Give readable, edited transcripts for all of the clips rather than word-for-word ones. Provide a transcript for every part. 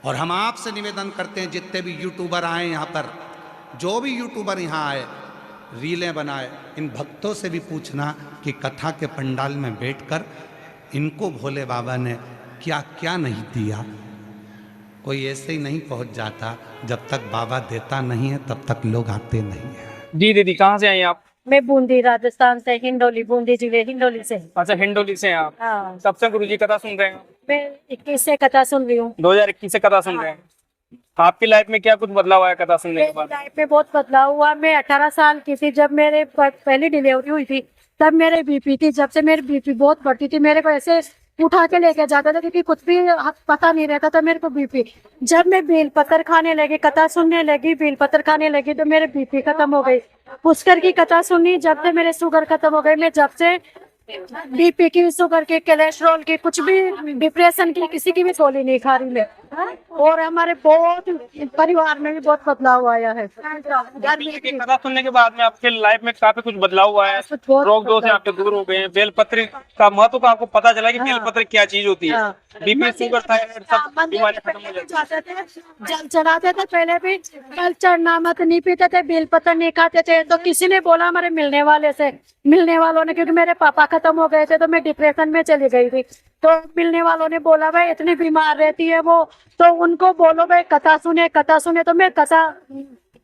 और हम आपसे निवेदन करते हैं, जितने भी यूट्यूबर आए यहाँ पर, जो भी यूट्यूबर यहाँ आए, रीलें बनाए, इन भक्तों से भी पूछना कि कथा के पंडाल में बैठकर इनको भोले बाबा ने क्या क्या नहीं दिया। कोई ऐसे ही नहीं पहुंच जाता, जब तक बाबा देता नहीं है तब तक लोग आते नहीं है। जी दीदी, कहाँ से आई आप? मैं बूंदी, राजस्थान से, हिंडोली, बूंदी जिले हिंडोली से। अच्छा, हिंडोली से हैं आप। हाँ, कब से गुरुजी कथा सुन रहे हैं? मैं 21 से कथा सुन रही हूँ। 2021 से कथा सुन रहे हैं। आपकी लाइफ में क्या कुछ बदलाव आया कथा सुनने के मेरी बाद? लाइफ में बहुत बदलाव हुआ। मैं 18 साल की थी जब मेरे पहली डिलीवरी हुई थी, तब मेरे बीपी थी। जब से मेरी बीपी बहुत बढ़ती थी, मेरे को ऐसे उठा के लेके जाता था क्योंकि कुछ भी पता नहीं रहता था मेरे को बीपी। जब मैं बेलपत्र खाने लगी, कथा सुनने लगी, बेलपत्र खाने लगी, तो मेरे बीपी खत्म हो गई। पुष्कर की कथा सुनी, जब से मेरे शुगर खत्म हो गई। मैं जब से बीपी की, शुगर की, कोलेस्ट्रॉल की, कुछ भी, डिप्रेशन की, किसी की भी गोली नहीं खा रही मैं। और हमारे बहुत परिवार में भी बहुत बदलाव आया है। कथा सुनने के बाद में आपके लाइफ में काफी कुछ बदलाव हुआ है। बहुत रोग दोष से आपके दूर हो गए हैं। बेलपत्र का महत्व का आपको पता चला कि बेलपत्र क्या चीज होती है। बीपी, शुगर, थायराइड सब बीमारियां खत्म हो जाती जाते थे, जल चढ़ाते थे। पहले भी कल चढ़ना मत, नहीं पीते थे, बेलपत्र नहीं खाते थे। तो किसी ने बोला हमारे मिलने वालों ने, क्योंकि मेरे पापा खत्म हो गए थे तो मैं डिप्रेशन में चली गई थी। तो मिलने वालों ने बोला भाई इतनी बीमार रहती है वो, तो उनको बोलो भाई कथा सुने, कथा सुने। तो मैं कथा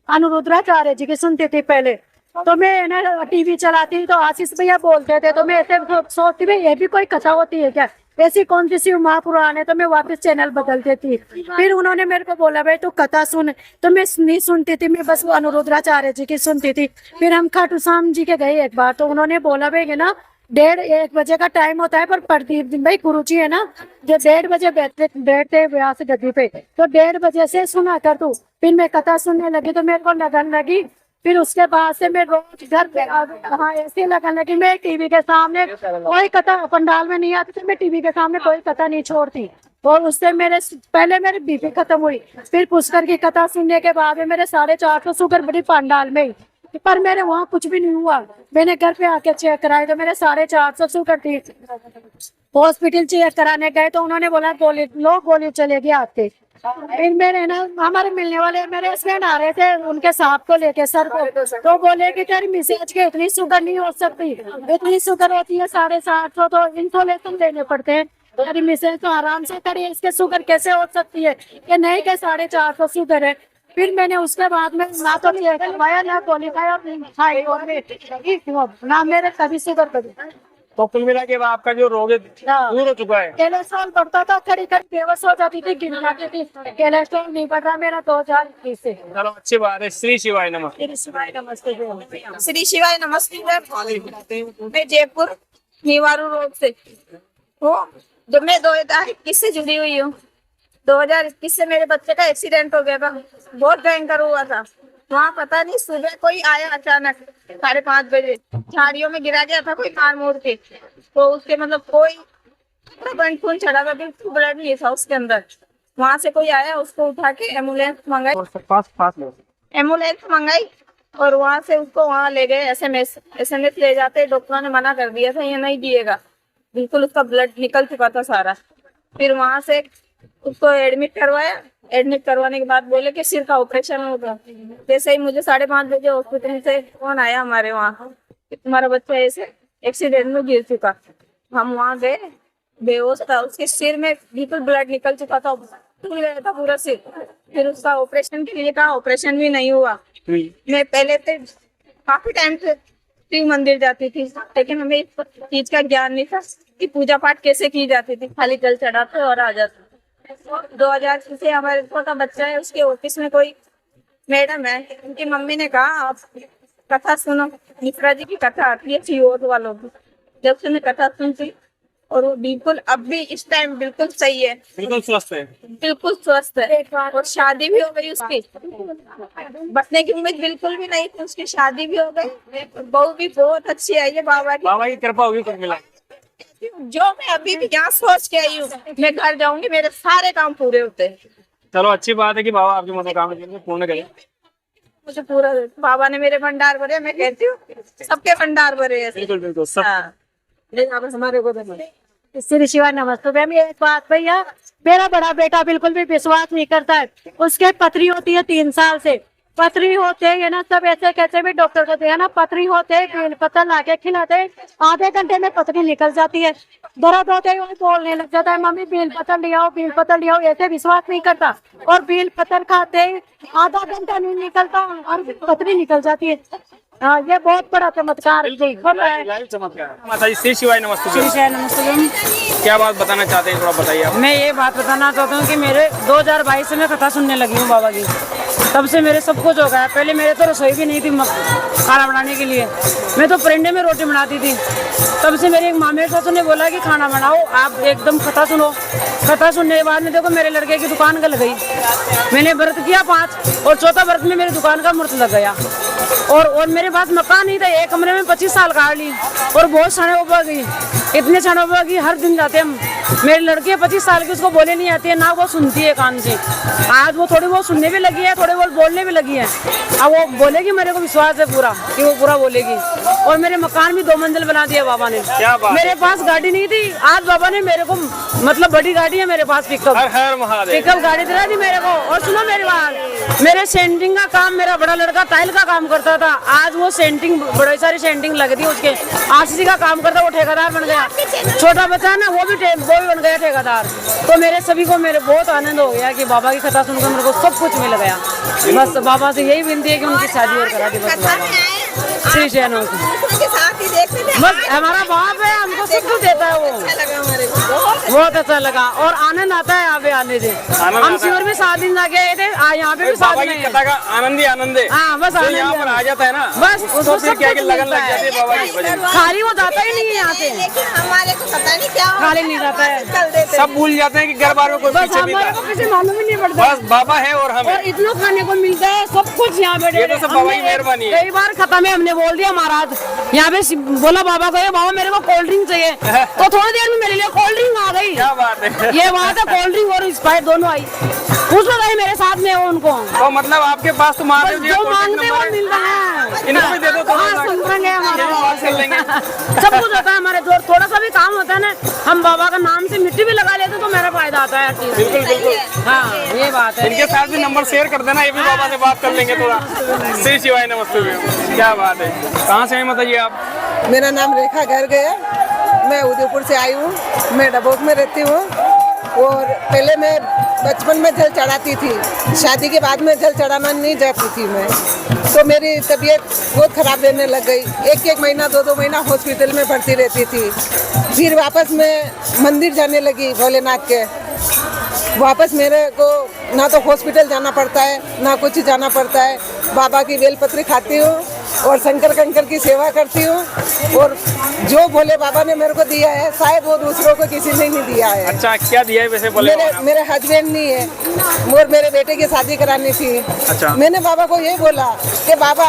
अनुरुद्राचार्य जी की सुनती थी पहले। तो मैं ना टीवी चलाती तो आशीष भैया बोलते थे, तो मैं ऐसे सोचती भाई ये भी कोई कथा होती है क्या, ऐसी कौन सी शिव महापुराण है। तो मैं वापस चैनल बदल देती। फिर उन्होंने मेरे को बोला भाई तू कथा सुन। तो मैं नहीं सुनती थी, मैं बस वो अनुरुद्राचार्य जी की सुनती थी। फिर हम खाटू श्याम जी के गए एक बार, तो उन्होंने बोला भाई ना 1:30 बजे का टाइम होता है, पर प्रदीप दिन भाई गुरु जी है ना, जो 1:30 बजे बैठते व्यास गद्दी पे, तो 1:30 बजे से सुना कर तू। फिर मैं कथा सुनने लगी तो मेरे को लगन लगी। फिर उसके बाद से मैं रोज घर पे, हाँ, ऐसे लगन लगी। मैं टीवी के सामने कोई कथा पंडाल में नहीं आती थी, मैं टीवी के सामने कोई कथा नहीं छोड़ती। और उससे पहले मेरी बीपी खत्म हुई। फिर पुष्कर की कथा सुनने के बाद में मेरे 450 शुगर बड़ी पंडाल में ही, पर मेरे वहाँ कुछ भी नहीं हुआ। मैंने घर पे आके चेक कराए तो मेरे 450 शुगर थी। हॉस्पिटल चेक कराने गए तो उन्होंने बोला गोली चलेगी आपके। फिर मेरे ना हमारे मिलने वाले मेरे हस्बैंड आ रहे थे उनके सांप को लेके, सर को, तो बोले कि तेरी मिसेज के इतनी शुगर नहीं हो सकती, इतनी शुगर होती है 750, तो इंसुलेशन लेने पड़ते हैं। तेरी मिसेज तो आराम से करिए, इसके शुगर कैसे हो सकती है कि नहीं के 450 शुगर है। फिर मैंने उसके बाद में ना तो खाया, ना गोली खाया, ना मेरे कभी शुगर कभी। तो कुल मिला के आपका जो रोग है दूर हो चुका है। कोलेस्ट्रॉल बढ़ता था, खड़ी बेहोश हो जाती थी, गिर जाती थी। कोलेस्ट्रॉल नहीं बढ़ रहा मेरा 2021 से। चलो, अच्छी बात है। श्री शिवाय नमः। श्री शिवाय नमस्ते। श्री शिवाय नमस्ते। मैं जयपुर निवारू रोड से हूँ, जो मैं 2021 से जुड़ी हुई हूँ। 2021 से मेरे बच्चे का एक्सीडेंट हो गया था, बहुत भयंकर हुआ था। वहाँ पता नहीं सुबह कोई आया अचानक 5:30 बजे, झाड़ियों में गिरा गया था कोई मार मोड़ के। तो उसके मतलब कोई खून चढ़ा था, बिल्कुल ब्लड नहीं था उसके अंदर। वहाँ से कोई आया, उसको उठा के एम्बुलेंस मंगाई और वहाँ से उसको वहाँ ले गए। एसएमएस ले जाते, डॉक्टरों ने मना कर दिया था ये नहीं दिएगा, बिल्कुल उसका ब्लड निकल चुका था सारा। फिर वहाँ से उसको एडमिट करवाया। एडमिट करवाने के बाद बोले कि सिर का ऑपरेशन होगा। जैसे ही मुझे 5:30 बजे हॉस्पिटल से फोन आया हमारे वहाँ, तुम्हारा बच्चा ऐसे एक्सीडेंट में गिर चुका। हम वहाँ गए, बेहोश था, उसके सिर में बिल्कुल ब्लड निकल चुका था, फूल गया था पूरा सिर। फिर उसका ऑपरेशन के लिए कहा, ऑपरेशन भी नहीं हुआ। मैं पहले से काफी टाइम से शिव मंदिर जाती थी, लेकिन हमें इस चीज का ज्ञान नहीं था कि पूजा पाठ कैसे की जाती थी। खाली जल चढ़ाते और आ जाते। 2000 से हमारे छोटा बच्चा है, उसके ऑफिस में कोई मैडम है, उनकी मम्मी ने कहा आप कथा सुनो, मिश्रा जी की कथा आती है सीओट वालों की। जब से मैं कथा सुनती, और वो बिल्कुल अब भी इस टाइम बिल्कुल सही है, बिल्कुल स्वस्थ है। बिल्कुल स्वस्थ है। और शादी भी हो गई उसकी, बचने की उम्मीद बिल्कुल भी नहीं थी, उसकी शादी भी हो गई। बहू भी बहुत अच्छी आई है, बाबा की कृपा होगी कुछ मिला। जो मैं अभी भी यहाँ सोच के आई हूँ, मैं घर जाऊंगी मेरे सारे काम पूरे होते हैं। चलो, अच्छी बात है कि बाबा आपकी मनोकामना पूर्ण करें। मुझे पूरा बाबा ने मेरे भंडार भरे, मैं कहती हूँ सबके भंडार भरे ऐसे। बिल्कुल सब। हाँ, हमारे को श्री शिवाय नमस्ते मैम। एक बात भैया, मेरा बड़ा बेटा बिल्कुल भी विश्वास नहीं करता है। उसके पथरी होती है 3 साल से, पथरी होते है ना, सब ऐसे कैसे भी डॉक्टर को दिया ना, पथरी होते बेलपत्र लाके खिलाते, आधे घंटे में पथरी निकल जाती है। दर्द होते ही वो बोलने लग जाता है, मम्मी बेलपत्र ले आओ, बेलपत्र ले आओ। ऐसे विश्वास नहीं करता, और बेलपत्र खाते आधा घंटा नहीं निकलता और पथरी निकल जाती है। हाँ, ये बहुत बड़ा चमत्कार होता है। लाइव चमत्कार। माता जी श्री शिवाय नमस्ते। श्री शिवाय नमस्ते। क्या बात बताना चाहते हैं, थोड़ा बताइए आप। मैं ये बात बताना चाहता हूँ कि मेरे 2022 से मैं कथा सुनने लगी हूँ बाबा की, तब से मेरे सब कुछ हो गया। पहले मेरे तो रसोई भी नहीं थी खाना बनाने के लिए, मैं तो परेंडे में रोटी बनाती थी। तब से मेरे एक मामे सासू ने बोला कि खाना बनाओ आप, एकदम कथा सुनो। कथा सुनने के बाद में देखो मेरे लड़के की दुकान गल गई। मैंने व्रत किया 5 और चौथा व्रत में मेरी दुकान का मूर्त लग गया। और मेरे पास मकान नहीं था, एक कमरे में 25 साल काट ली और बहुत सड़े उबा गई, इतने सड़े उबा गई। हर दिन जाते हम, मेरी लड़की 25 साल की, उसको बोले नहीं आती है ना, वो सुनती है कान से। आज वो थोड़ी बहुत सुनने भी लगी है, थोड़ी बहुत बोलने भी लगी है। अब वो बोलेगी, मेरे को विश्वास है पूरा कि वो पूरा बोलेगी। और मेरे मकान भी 2 मंजिल बना दिया बाबा ने। क्या बात। मेरे पास गाड़ी नहीं थी, आज बाबा ने मेरे को, मतलब बड़ी गाड़ी है मेरे पास, पिकअप। हर हर महादेव। पिकअप गाड़ी दिला दी मेरे को। और सुनो मेरी बात, मेरे सेंटिंग का काम, मेरा बड़ा लड़का टाइल का काम करता था, आज वो सेंटिंग, बड़ी सारी सेंटिंग लग दी उसके। आरसीसी का काम करता, वो ठेकेदार बन गया। छोटा बच्चा ना, वो भी बन गया ठेकेदार। तो मेरे सभी को मेरे बहुत आनंद हो गया कि बाबा की कथा सुनकर मेरे को सब कुछ मिल गया। बस बाबा से यही विनती है कि उनकी शादी और करा दी बस बाबा। श्री शहन बस हमारा बाप है, हमको सब कुछ देता है वो। बहुत अच्छा लगा और आनंद आता है यहाँ पे आने से। हम शिविर में 7 दिन जाके आए थे, यहाँ पे भी 7 बाबा की कथा का आनंद ही आनंद है। हाँ, बस तो यहाँ पर आ जाता है ना, बस उसको फिर क्या लगन लग जाती है बाबा की भजन। खाली वो जाता ही नहीं है यहाँ से, लेकिन हमारे को पता नहीं क्या खाली नहीं जाता है। सब भूल जाते हैं कि घर बार में कोई बस पीछे भी हमारे था। को किसी मालूम ही नहीं पड़ता। बस बाबा है और हम और हैं। इतना खाने को मिलता है, सब कुछ यहाँ पे। ये तो सब बाबा की मेहरबानी है। कई बार खत्म है, हमने बोल दिया महाराज यहाँ पे, बोला बाबा को, ये बाबा मेरे को कोल्ड ड्रिंक चाहिए, तो थोड़ी देर में मेरे लिए कोल्ड ड्रिंक आ गई। क्या बात है। ये बात है, कोल्ड ड्रिंक और स्प्राइट दोनों आई। उसमें गई मेरे साथ में हो उनको, तो मतलब आपके पास तो महादेव जी जो मांगते वो मिल रहा है। इनको भी दे दो थोड़ा सा। सुन रहे हैं हमारे बात कर लेंगे। सब कुछ होता है हमारे। जो थोड़ा सा भी काम होता है ना, हम बाबा का नाम से मिट्टी भी लगा लेते तो मेरा फायदा आता है हर चीज। बिल्कुल बिल्कुल। हाँ, ये बात है। इनके साथ भी नंबर शेयर कर देना, ये भी बाबा से बात कर लेंगे थोड़ा। श्री शिवाय नमस्ते भैया। क्या बात है। कहाँ से हैं माता जी आप? मेरा नाम रेखा गर्ग है, मैं उदयपुर से आई हूँ। मैं डबोक में रहती हूँ और पहले मैं बचपन में जल चढ़ाती थी, शादी के बाद में जल चढ़ाना नहीं जाती थी मैं। तो मेरी तबीयत बहुत ख़राब रहने लग गई, 1-1 महीना 2-2 महीना हॉस्पिटल में भर्ती रहती थी। फिर वापस मैं मंदिर जाने लगी भोलेनाथ के। वापस मेरे को ना तो हॉस्पिटल जाना पड़ता है, ना कुछ जाना पड़ता है। बाबा की बेलपत्री खाती हूँ और शंकर कंकर की सेवा करती हूँ। और जो भोले बाबा ने मेरे को दिया है, शायद वो दूसरों को किसी ने नहीं दिया है। अच्छा, क्या दिया है वैसे बोले? मेरे हस्बैंड नहीं है और मेरे बेटे की शादी करानी थी। अच्छा। मैंने बाबा को ये बोला कि बाबा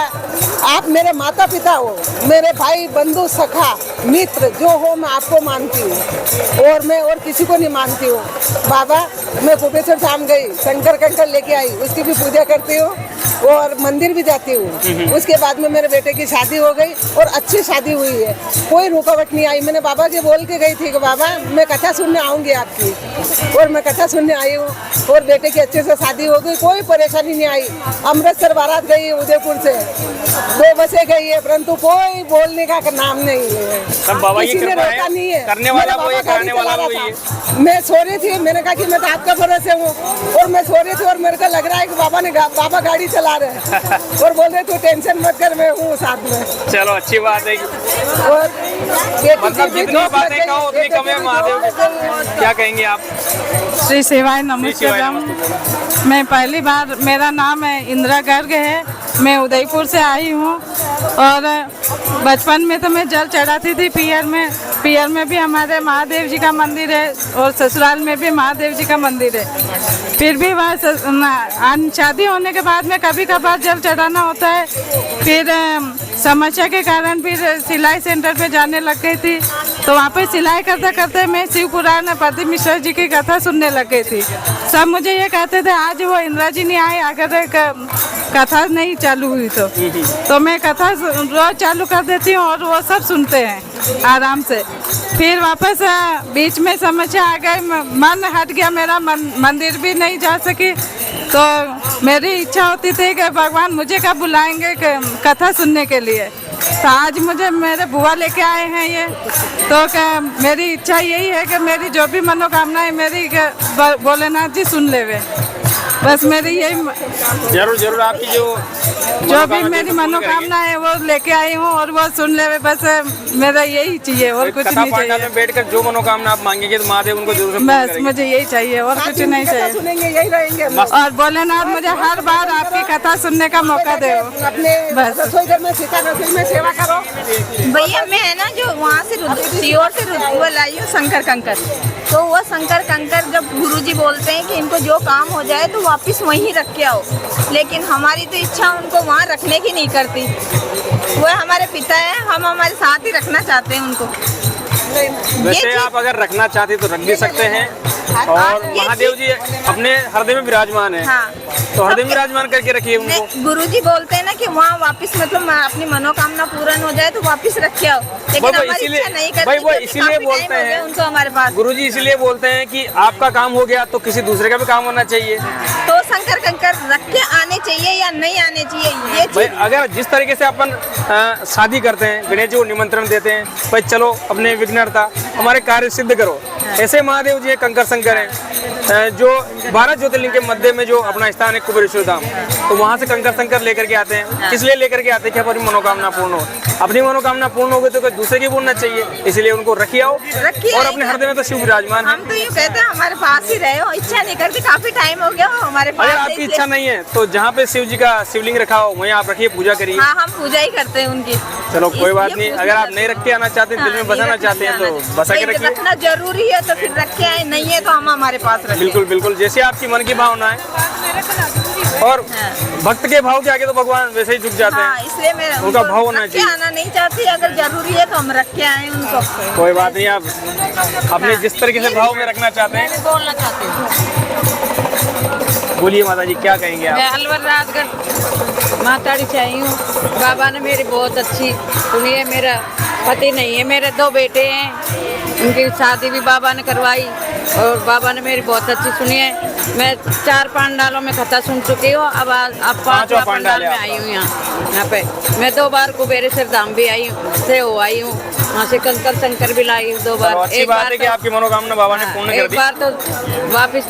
आप मेरे माता पिता हो, मेरे भाई बंधु सखा मित्र जो हो मैं आपको मानती हूँ और मैं और किसी को नहीं मानती हूँ। बाबा मैं कोपेश्वर धाम गई, शंकर कंकर लेके आई, उसकी भी पूजा करती हूँ और मंदिर भी जाती हूँ। उसके बाद में मेरे बेटे की शादी हो गई और अच्छी शादी हुई है, कोई रुकावट नहीं आई। मैंने बाबा के बोल के गई थी कि बाबा मैं कथा सुनने आऊँगी आपकी, और मैं कथा सुनने आई हूँ और बेटे की अच्छे से शादी हो गई, कोई परेशानी नहीं आई। अमृतसर बारात गई है उदयपुर से, 2 बसें गई है, परंतु कोई बोलने का नाम नहीं है। सब बाबा की किसी ने कृपा रोका नहीं है। करने वाला मेरा वो है, बाबा कराने वाला गाड़ी वो चला ही रहा था। मैं सो रही थी, मैंने कहा कि मैं तो आपका भरोसे हूँ, और मैं सो रही थी और मेरे को लग रहा है कि बाबा गाड़ी चला रहे हैं और बोल रहे तू टेंशन मत कर, मैं हूँ साथ में। चलो अच्छी बात है। और मतलब जितनी बातें कहो उतनी कम है महादेव की। क्या कहेंगे आप? श्री शिवाय नमस्ते शिवाय मैम। नमस्ते। मैं पहली बार, मेरा नाम है इंदिरा गर्ग है, मैं उदयपुर से आई हूँ। और बचपन में तो मैं जल चढ़ाती थी पियर में भी हमारे महादेव जी का मंदिर है और ससुराल में भी महादेव जी का मंदिर है। फिर भी वहाँ शादी होने के बाद में कभी कभार जल चढ़ाना होता है। फिर समस्या के कारण फिर सिलाई सेंटर पे जाने लग गई थी, तो वहाँ पे सिलाई करते करते मैं शिव पुराण प्रदीप मिश्रा जी की कथा सुनने लग गई थी। सब मुझे ये कहते थे आज वो इंदिरा जी नहीं आए, अगर कथा नहीं चालू हुई तो मैं कथा रोज चालू कर देती हूँ और वो सब सुनते हैं आराम से। फिर वापस बीच में समस्या आ गई, मन हट गया मेरा, मंदिर भी नहीं जा सकी। तो मेरी इच्छा होती थी कि भगवान मुझे कब बुलाएंगे कथा सुनने के लिए। तो आज मुझे मेरे बुआ लेके आए हैं ये, तो मेरी इच्छा यही है कि मेरी जो भी मनोकामना है मेरी भोलेनाथ जी सुन लेवे। बस मेरी यही जरूर जरूर आपकी जो भी मेरी मनोकामना है वो लेके आई हूँ और वो सुन ले। बस मेरा यही चाहिए और कुछ नहीं चाहिए। में बैठकर जो मनोकामना आप मांगेंगे तो महादेव उनको जरूर बस मुझे यही चाहिए और कुछ नहीं चाहिए। सुनेंगे, यही रहेंगे। और भोलेनाथ मुझे हर बार आपकी कथा सुनने का मौका दे। अपने बस रसोई घर में सीता रसोई में सेवा करो। भैया मैं है ना जो वहाँ से सीहोर से वो लाई हूँ शंकर कंकर। तो वो शंकर कंकर जब गुरुजी बोलते हैं कि इनको जो काम हो जाए तो वापस वहीं रख के आओ, लेकिन हमारी तो इच्छा उनको वहाँ रखने की नहीं करती। वो हमारे पिता है, हम हमारे साथ ही रखना चाहते हैं उनको। वैसे आप अगर रखना चाहते तो रख भी सकते हैं। और महादेव जी अपने हृदय में विराजमान है। हाँ, तो हृदय में विराजमान करके रखिए उनको। गुरुजी बोलते हैं ना कि वहाँ वापस मतलब अपनी मनोकामना पूर्ण हो जाए तो वापस रख के आओ, लेकिन हमारी इच्छा नहीं करती। भाई वो इसीलिए बोलते हैं उनको हमारे पास। गुरुजी इसीलिए बोलते हैं कि आपका काम हो गया तो किसी दूसरे का भी काम होना चाहिए। तो शंकर कंकर रख के आने चाहिए या नहीं आने चाहिए ये भाई अगर जिस तरीके से अपन शादी करते हैं, गणेश जी को निमंत्रण देते हैं, भाई चलो अपने विघ्नहर्ता हमारे कार्य सिद्ध करो, ऐसे महादेव जी कंकर शंकर हैं जो 12 ज्योतिर्लिंग के मध्य में जो अपना स्थान है कुबेरेश्वर धाम। तो वहाँ से कंकर शंकर लेकर के आते हैं। इसलिए लेकर के आते हैं कि हमारी मनोकामना पूर्ण हो। अपनी मनोकामना पूर्ण हो गई तो कोई दूसरे की पूर्ण चाहिए, इसलिए उनको रखिए आओ। और अपने हृदय में तो शिव विराजमान है। हम तो ये कहते हैं हमारे पास ही रहे हो, इच्छा नहीं करते, काफी टाइम हो गया हमारे पास। अगर आपकी इच्छा नहीं है तो जहाँ पे शिव जी का शिवलिंग रखा हो वहीं आप रखिए, पूजा करिए। हाँ, हम पूजा ही करते हैं उनकी। चलो कोई बात नहीं, अगर आप नहीं रख के आना चाहते, दिल में बसाना चाहते हैं तो बसा के रखिए। रखना जरूरी है तो फिर रख के आए, नहीं है तो हम हमारे पास रखें। बिल्कुल बिल्कुल, जैसे आपकी मन की भावना है। और भक्त के भाव के आगे तो भगवान वैसे ही झुक जाते हैं। हाँ, इसलिए मैं उनका भाव होना चाहिए। आना नहीं चाहती, अगर जरूरी है तो हम रख के आए उनको। कोई बात नहीं, आप अपने जिस तरीके से भाव में रखना चाहते हैं बोलना चाहते हैं। बोलिए माता जी, क्या कहेंगे आप? मैं अलवर राजगढ़ माताड़ी से आई हूँ। बाबा ने मेरी बहुत अच्छी सुनिए। मेरा पति नहीं है, मेरे 2 बेटे हैं, उनकी शादी भी बाबा ने करवाई और बाबा ने मेरी बहुत अच्छी सुनी है। मैं 4 पंडालों में कथा सुन चुकी हूँ। अब 5वां पंडाल में आई हूँ यहाँ पे। मैं 2 बार कुबेरेश्वर धाम भी आई हूँ, आई हूँ वहाँ से कंकर शंकर भी लाई 2 बार। एक बार है कि आपकी मनोकामना बाबा ने पूर्ण कर दी। एक बार तो वापिस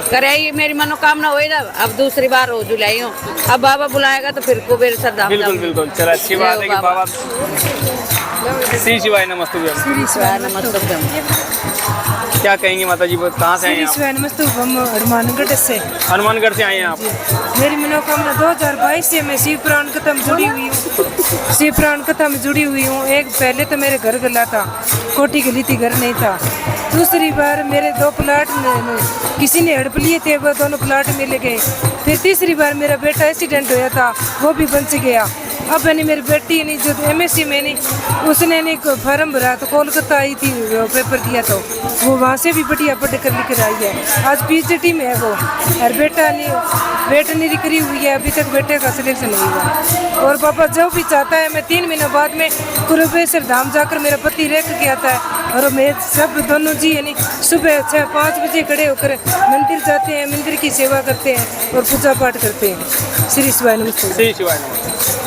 करे मेरी मनोकामना हुई ना, अब दूसरी बार हो जुलाई हूँ। अब बाबा बुलाएगा तो फिर कुबेरेश्वर धाम। बिल्कुल बिल्कुल, चलो अच्छी बात है कि बाबा। श्री शिवाय नमस्तुभ्यं। श्री शिवाय नमस्तुभ्यं। क्या कहेंगे माता जी, कहाँ से आए हैं आप? हनुमानगढ़ से। हनुमानगढ़ से आए हैं आप? मेरी मनोकामना 2022 से मैं शिव पुराण कथा में जुड़ी हुई हूँ। शिव पुराण कथा में जुड़ी हुई हूँ। एक पहले तो मेरे घर गला था, कोठी गली थी, घर नहीं था। दूसरी बार मेरे 2 प्लाट किसी ने हड़प लिए थे, वो दोनों प्लाट मिल गए। फिर तीसरी बार मेरा बेटा एक्सीडेंट हुआ था, वो भी बच गया। अब मैंने मेरी बेटी ने जो MSc में नहीं, उसने नहीं फॉर्म भरा तो कोलकाता आई थी, पेपर दिया तो वो वहाँ से भी बढ़िया पढ़ कर लिख आई है। आज PhD में है वो। और बेटा नहीं करी हुई है, अभी तक बेटे का सिलेक्शन नहीं हुआ। और पापा जो भी चाहता है, मैं 3 महीनों बाद में कुबेरेश्वर धाम जाकर मेरा पति रह के आता है। और मैं सब दोनों जी यानी सुबह 6-5 बजे खड़े होकर मंदिर जाते हैं, मंदिर की सेवा करते हैं और पूजा पाठ करते हैं। श्री शिवाय नमस्ते। श्री शिवाय नमस्ते।